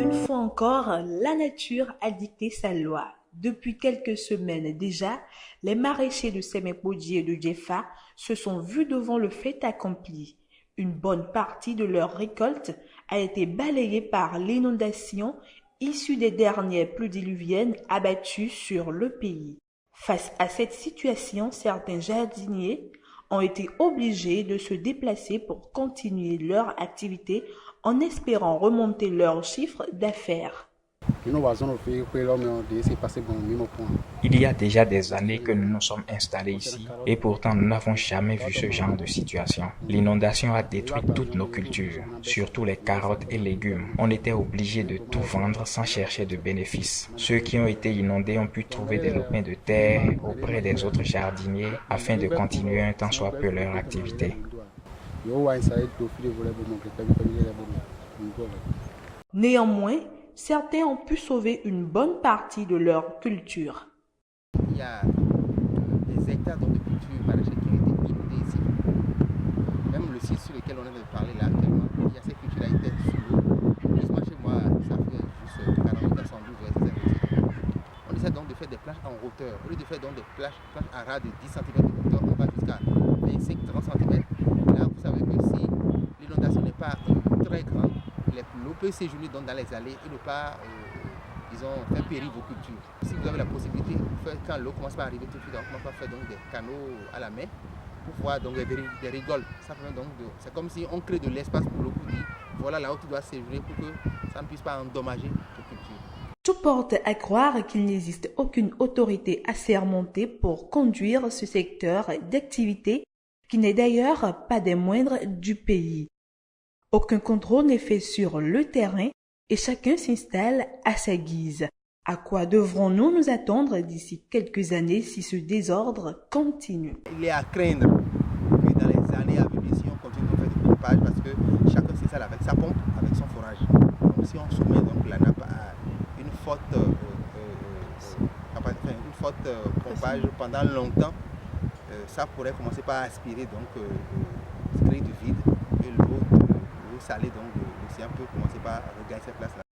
Une fois encore, la nature a dicté sa loi. Depuis quelques semaines déjà, les maraîchers de Sémépodji et de Djefa se sont vus devant le fait accompli. Une bonne partie de leur récolte a été balayée par l'inondation issue des dernières pluies diluviennes abattues sur le pays. Face à cette situation, certains jardiniers ont été obligés de se déplacer pour continuer leur activité en espérant remonter leur chiffre d'affaires. Il y a déjà des années que nous nous sommes installés ici et pourtant nous n'avons jamais vu ce genre de situation. L'inondation a détruit toutes nos cultures, surtout les carottes et légumes. On était obligé de tout vendre sans chercher de bénéfices. Ceux qui ont été inondés ont pu trouver des lopins de terre auprès des autres jardiniers afin de continuer un tant soit peu leur activité. Néanmoins, certains ont pu sauver une bonne partie de leur culture. Il y a des hectares de cultures maraîchères qui ont été inondées ici. Même le site sur lequel on est de parler là actuellement, il y a ces cultures qui étaient sous l'eau. Heureusement chez moi, ça fait juste 40 à 112 heures. On essaie donc de faire des plages en hauteur. Au lieu de faire donc des plages à ras de 10 cm de hauteur, on va jusqu'à 25-30 cm. Là, vous savez que si l'inondation n'est pas très grande, l'eau peut séjourner dans les allées et ne pas faire périr vos cultures. Si vous avez la possibilité, quand l'eau commence à arriver tout de suite, on commence à faire donc des canaux à la main pour pouvoir donc des rigoles. C'est comme si on crée de l'espace pour l'eau, pour dire voilà là où tu dois séjourner pour que ça ne puisse pas endommager vos cultures. Tout porte à croire qu'il n'existe aucune autorité assermentée pour conduire ce secteur d'activité qui n'est d'ailleurs pas des moindres du pays. Aucun contrôle n'est fait sur le terrain et chacun s'installe à sa guise. À quoi devrons-nous nous attendre d'ici quelques années si ce désordre continue? Il est à craindre que dans les années à venir, si on continue de faire du pompage, parce que chacun s'installe avec sa pompe, avec son forage. Donc si on soumet donc la nappe à une forte pompage pendant longtemps, ça pourrait commencer par aspirer, donc créer du vide et l'eau salée donc de l'océan peut commencer par regagner cette place-là.